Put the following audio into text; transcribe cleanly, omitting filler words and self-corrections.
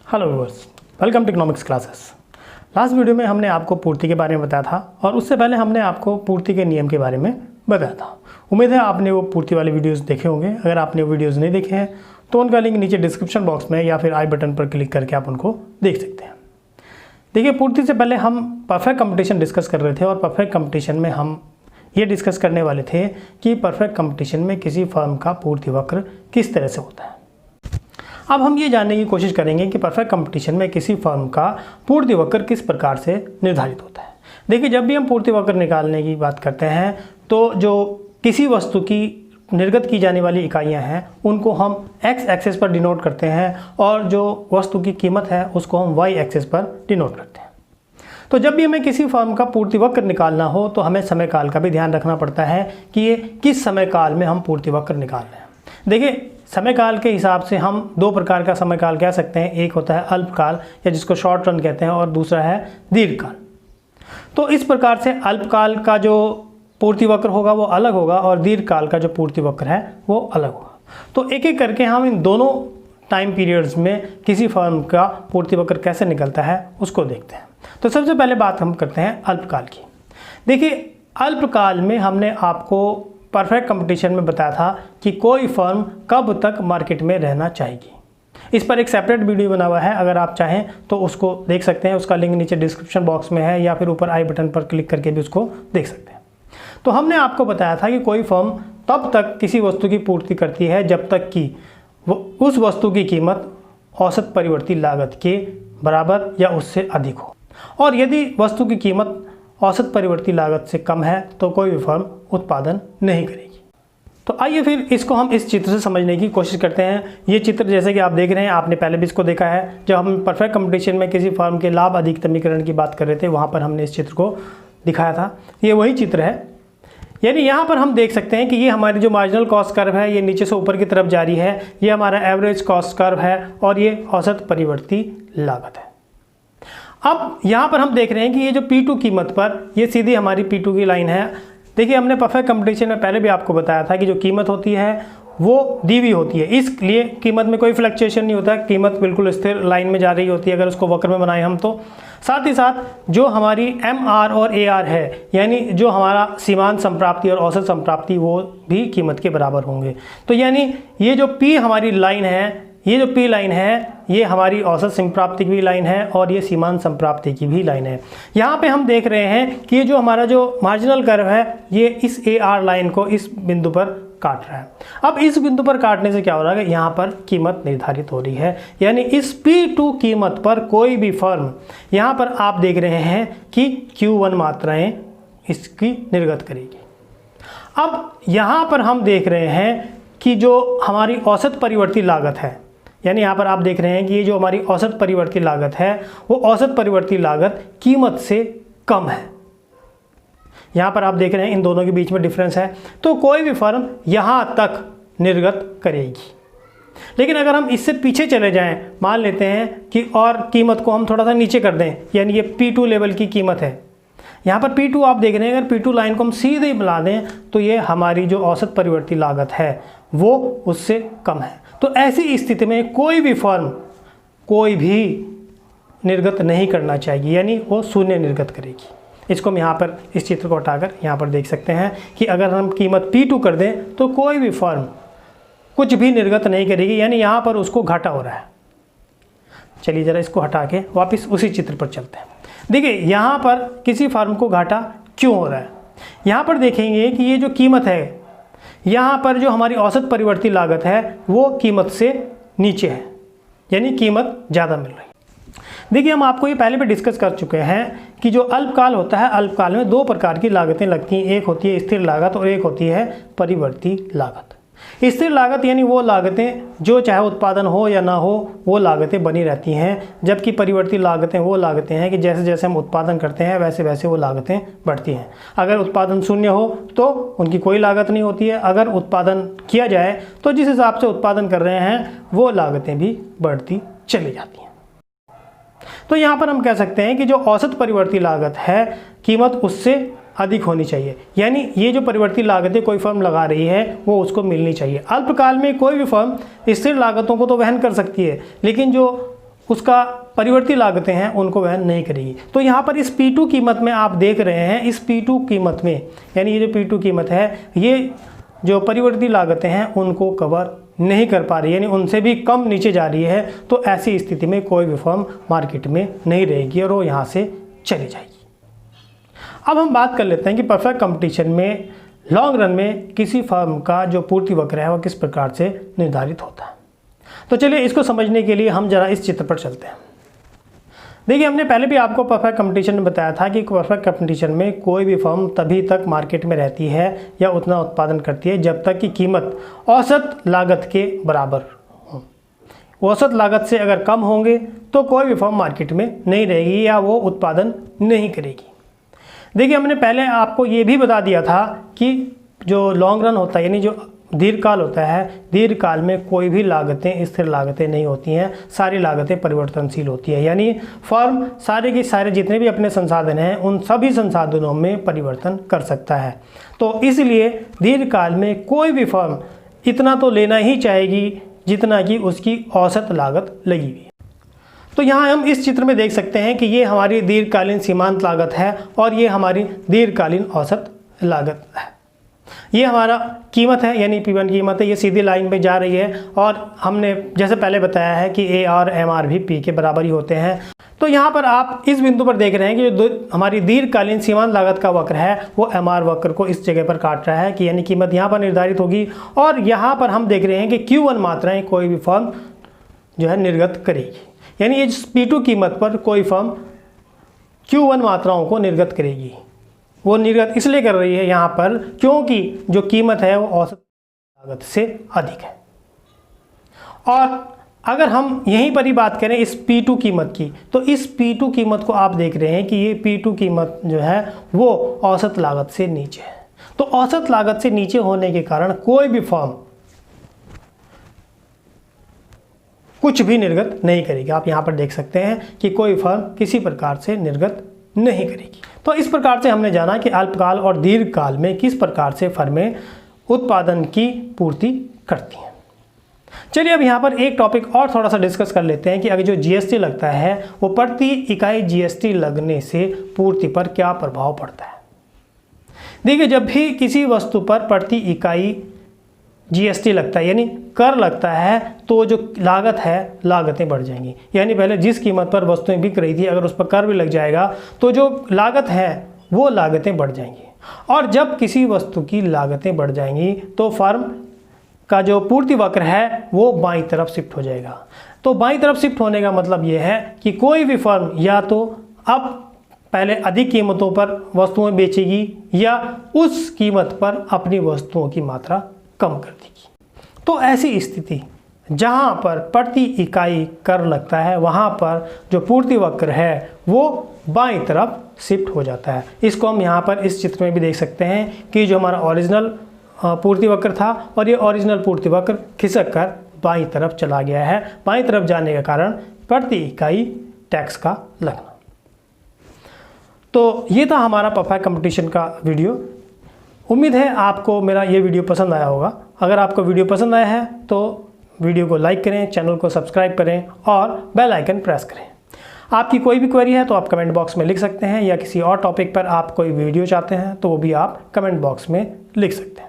Hello viewers, welcome to economics classes. Last video में हमने आपको पूर्ति के बारे में बताया था और उससे पहले हमने आपको पूर्ति के नियम के बारे में बताया था। उम्मीद है आपने वो पूर्ति वाले वीडियोस देखे होंगे। अगर आपने वो वीडियोस नहीं देखे हैं तो उनका लिंक नीचे डिस्क्रिप्शन बॉक्स में या फिर आई बटन पर क्लिक करके आप उनको देख सकते हैं। देखिए, पूर्ति से पहले हम परफेक्ट कंपटीशन डिस्कस कर रहे थे और परफेक्ट कंपटीशन में हम ये डिस्कस करने वाले थे कि परफेक्ट कंपटीशन में किसी फर्म का पूर्ति वक्र किस तरह से होता है। अब हम ये जानने की कोशिश करेंगे कि परफेक्ट कंपटीशन में किसी फर्म का पूर्ति वक्र किस प्रकार से निर्धारित होता है। देखिए, जब भी हम पूर्ति वक्र निकालने की बात करते हैं तो जो किसी वस्तु की निर्गत की जाने वाली इकाइयां हैं उनको हम x एक्सिस पर डिनोट करते हैं और जो वस्तु की कीमत है उसको हम y एक्सिस पर डिनोट करते हैं। तो जब भी हमें किसी फर्म का पूर्ति वक्र निकालना हो तो हमें समय काल का भी ध्यान रखना पड़ता है कि ये किस समय काल में हम पूर्ति वक्र निकाल रहे हैं। देखिए, समय काल के हिसाब से हम दो प्रकार का समय काल कह सकते हैं। एक होता है अल्पकाल या जिसको शॉर्ट रन कहते हैं और दूसरा है दीर्घकाल। तो इस प्रकार से अल्पकाल का जो पूर्ति वक्र होगा वो अलग होगा और दीर्घकाल का जो पूर्ति वक्र है वो अलग होगा। तो एक एक करके हम इन दोनों टाइम पीरियड्स में किसी फर्म का पूर्ति वक्र कैसे निकलता है उसको देखते हैं। तो सबसे पहले बात हम करते हैं अल्पकाल की। देखिए, अल्पकाल में हमने आपको परफेक्ट कंपटीशन में बताया था कि कोई फर्म कब तक मार्केट में रहना चाहेगी। इस पर एक सेपरेट वीडियो बना हुआ है, अगर आप चाहें तो उसको देख सकते हैं। उसका लिंक नीचे डिस्क्रिप्शन बॉक्स में है या फिर ऊपर आई बटन पर क्लिक करके भी उसको देख सकते हैं। तो हमने आपको बताया था कि कोई फर्म तब तक किसी वस्तु की पूर्ति करती है जब तक कि उस वस्तु की कीमत औसत परिवर्ती लागत के बराबर या उससे अधिक हो, और यदि वस्तु की कीमत औसत परिवर्ती लागत से कम है तो कोई भी फर्म उत्पादन नहीं करेगी। तो आइए फिर इसको हम इस चित्र से समझने की कोशिश करते हैं। ये चित्र जैसे कि आप देख रहे हैं, आपने पहले भी इसको देखा है। जब हम परफेक्ट कंपटीशन में किसी फर्म के लाभ अधिकतमीकरण की बात कर रहे थे वहाँ पर हमने इस चित्र को दिखाया था। ये वही चित्र है। यानी यहाँ पर हम देख सकते हैं कि ये हमारी जो मार्जिनल कॉस्ट कर्व है ये नीचे से ऊपर की तरफ जारी है। ये हमारा एवरेज कॉस्ट कर्व है और ये औसत परिवर्ती लागत है। अब यहाँ पर हम देख रहे हैं कि ये जो P2 कीमत पर ये सीधी हमारी P2 की लाइन है। देखिए, हमने परफेक्ट कंपटीशन में पहले भी आपको बताया था कि जो कीमत होती है वो दी हुई होती है, इसलिए कीमत में कोई फ्लक्चुएशन नहीं होता। कीमत बिल्कुल स्थिर लाइन में जा रही होती है अगर उसको वक्र में बनाएं हम तो। साथ ही साथ जो हमारी MR और AR है, यानी जो हमारा सीमांत संप्राप्ति और औसत संप्राप्ति, वो भी कीमत के बराबर होंगे। तो यानी ये जो P हमारी लाइन है, ये जो P लाइन है ये हमारी औसत संप्राप्ति की भी लाइन है और ये सीमांत संप्राप्ति की भी लाइन है। यहाँ पे हम देख रहे हैं कि ये जो हमारा जो मार्जिनल कर्व है ये इस AR लाइन को इस बिंदु पर काट रहा है। अब इस बिंदु पर काटने से क्या हो रहा है, यहाँ पर कीमत निर्धारित हो रही है। यानी इस P2 कीमत पर कोई भी फर्म, यहाँ पर आप देख रहे हैं कि Q1 मात्राएं इसकी निर्गत करेगी। अब यहाँ पर हम देख रहे हैं कि जो हमारी औसत परिवर्ती लागत है, यानी यहाँ पर आप देख रहे हैं कि ये जो हमारी औसत परिवर्ती लागत है वो औसत परिवर्ती लागत कीमत से कम है। यहाँ पर आप देख रहे हैं इन दोनों के बीच में डिफरेंस है। तो कोई भी फर्म यहाँ तक निर्गत करेगी। लेकिन अगर हम इससे पीछे चले जाएं, मान लेते हैं कि और कीमत को हम थोड़ा सा नीचे कर दें, यानी ये P2 लेवल की कीमत है। यहाँ पर P2 आप देख रहे हैं, अगर P2 लाइन को हम सीधे मिला दें तो ये हमारी जो औसत परिवर्ती लागत है वो उससे कम है। तो ऐसी स्थिति में कोई भी फर्म कोई भी निर्गत नहीं करना चाहिए, यानी वो शून्य निर्गत करेगी। इसको हम यहाँ पर इस चित्र को हटाकर यहाँ पर देख सकते हैं कि अगर हम कीमत P2 कर दें तो कोई भी फर्म कुछ भी निर्गत नहीं करेगी, यानी यहाँ पर उसको घाटा हो रहा है। चलिए ज़रा इसको हटा के वापस उसी चित्र पर चलते हैं। देखिए, यहाँ पर किसी फर्म को घाटा क्यों हो रहा है। यहाँ पर देखेंगे कि ये जो कीमत है, यहाँ पर जो हमारी औसत परिवर्ती लागत है वो कीमत से नीचे है, यानी कीमत ज़्यादा मिल रही है। देखिए, हम आपको ये पहले भी डिस्कस कर चुके हैं कि जो अल्पकाल होता है, अल्पकाल में दो प्रकार की लागतें लगती हैं। एक होती है स्थिर लागत और एक होती है परिवर्ती लागत। स्थिर लागत यानी वो लागतें जो चाहे उत्पादन हो या ना हो वो लागतें बनी रहती हैं, जबकि परिवर्ती लागतें वो लागतें हैं कि जैसे जैसे हम उत्पादन करते हैं वैसे वैसे वो लागतें बढ़ती हैं। अगर उत्पादन शून्य हो तो उनकी कोई लागत नहीं होती है। अगर उत्पादन किया जाए तो जिस हिसाब से उत्पादन कर रहे हैं वो लागतें भी बढ़ती चली जाती हैं। तो यहाँ पर हम कह सकते हैं कि जो औसत परिवर्ती लागत है कीमत उससे अधिक होनी चाहिए, यानी ये जो परिवर्ती लागतें कोई फर्म लगा रही है वो उसको मिलनी चाहिए। अल्पकाल में कोई भी फर्म स्थिर लागतों को तो वहन कर सकती है, लेकिन जो उसका परिवर्ती लागतें हैं उनको वहन नहीं करेगी। तो यहाँ पर इस P2 कीमत में आप देख रहे हैं, इस P2 कीमत में यानी ये जो P2 कीमत है ये जो परिवर्ती लागतें हैं उनको कवर नहीं कर पा रही, यानी उनसे भी कम नीचे जा रही है। तो ऐसी स्थिति में कोई भी फर्म मार्केट में नहीं रहेगी और वो यहाँ से चली जाएगी। अब हम बात कर लेते हैं कि परफेक्ट कंपटीशन में लॉन्ग रन में किसी फर्म का जो पूर्ति वक्र है वो किस प्रकार से निर्धारित होता है। तो चलिए इसको समझने के लिए हम जरा इस चित्र पर चलते हैं। देखिए, हमने पहले भी आपको परफेक्ट कंपटीशन में बताया था कि परफेक्ट कंपटीशन में कोई भी फर्म तभी तक मार्केट में रहती है या उतना उत्पादन करती है जब तक कि कीमत औसत लागत के बराबर हो। औसत लागत से अगर कम होंगे तो कोई भी फर्म मार्केट में नहीं रहेगी या वो उत्पादन नहीं करेगी। देखिए, हमने पहले आपको ये भी बता दिया था कि जो लॉन्ग रन होता है यानी जो दीर्घकाल होता है, दीर्घकाल में कोई भी लागतें स्थिर लागतें नहीं होती हैं, सारी लागतें परिवर्तनशील होती हैं। यानी फर्म सारे के सारे जितने भी अपने संसाधन हैं उन सभी संसाधनों में परिवर्तन कर सकता है। तो इसलिए दीर्घकाल में कोई भी फर्म इतना तो लेना ही चाहेगी जितना कि उसकी औसत लागत लगी हुई है। तो यहाँ हम इस चित्र में देख सकते हैं कि ये हमारी दीर्घकालीन सीमांत लागत है और ये हमारी दीर्घकालीन औसत लागत है। ये हमारा कीमत है यानी P1 कीमत है, ये सीधी लाइन पे जा रही है और हमने जैसे पहले बताया है कि A और MR भी P के बराबर ही होते हैं। तो यहाँ पर आप इस बिंदु पर देख रहे हैं कि जो हमारी दीर्घकालीन सीमांत लागत का वक्र है वो MR वक्र को इस जगह पर काट रहा है कि यानी कीमत यहाँ पर निर्धारित होगी और यहाँ पर हम देख रहे हैं कि Q1 मात्राएँ कोई भी फर्म जो है निर्गत करेगी, यानी ये P2 कीमत पर कोई फर्म Q1 मात्राओं को निर्गत करेगी। वो निर्गत इसलिए कर रही है यहाँ पर क्योंकि जो कीमत है वो औसत लागत से अधिक है। और अगर हम यहीं पर ही बात करें इस P2 कीमत की, तो इस P2 कीमत को आप देख रहे हैं कि ये P2 कीमत जो है वो औसत लागत से नीचे है। तो औसत लागत से नीचे होने के कारण कोई भी फर्म कुछ भी निर्गत नहीं करेगी। आप यहाँ पर देख सकते हैं कि कोई फर्म किसी प्रकार से निर्गत नहीं करेगी। तो इस प्रकार से हमने जाना कि अल्पकाल और दीर्घकाल में किस प्रकार से फर्में उत्पादन की पूर्ति करती हैं। चलिए अब यहाँ पर एक टॉपिक और थोड़ा सा डिस्कस कर लेते हैं कि अगर जो GST लगता है वो प्रति इकाई GST लगने से पूर्ति पर क्या प्रभाव पड़ता है। देखिए, जब भी किसी वस्तु पर प्रति इकाई GST लगता है यानी कर लगता है तो जो लागत है लागतें बढ़ जाएंगी। यानी पहले जिस कीमत पर वस्तुएं बिक रही थी अगर उस पर कर भी लग जाएगा तो जो लागत है वो लागतें बढ़ जाएंगी। और जब किसी वस्तु की लागतें बढ़ जाएंगी तो फर्म का जो पूर्ति वक्र है वो बाईं तरफ शिफ्ट हो जाएगा। तो बाईं तरफ शिफ्ट होने का मतलब ये है कि कोई भी फर्म या तो अब पहले अधिक कीमतों पर वस्तुएं बेचेगी या उस कीमत पर अपनी वस्तुओं की मात्रा कम कर देगी। तो ऐसी स्थिति जहां पर प्रति इकाई कर लगता है वहां पर जो पूर्ति वक्र है वो बाईं तरफ शिफ्ट हो जाता है। इसको हम यहाँ पर इस चित्र में भी देख सकते हैं कि जो हमारा ओरिजिनल पूर्ति वक्र था और ये ओरिजिनल पूर्ति वक्र खिसक कर बाईं तरफ चला गया है। बाईं तरफ जाने के कारण प्रति इकाई टैक्स का लगना। तो ये था हमारा परफेक्ट कंपटीशन का वीडियो। उम्मीद है आपको मेरा ये वीडियो पसंद आया होगा। अगर आपको वीडियो पसंद आया है तो वीडियो को लाइक करें, चैनल को सब्सक्राइब करें और बेल आइकन प्रेस करें। आपकी कोई भी क्वेरी है तो आप कमेंट बॉक्स में लिख सकते हैं या किसी और टॉपिक पर आप कोई वीडियो चाहते हैं तो वो भी आप कमेंट बॉक्स में लिख सकते हैं।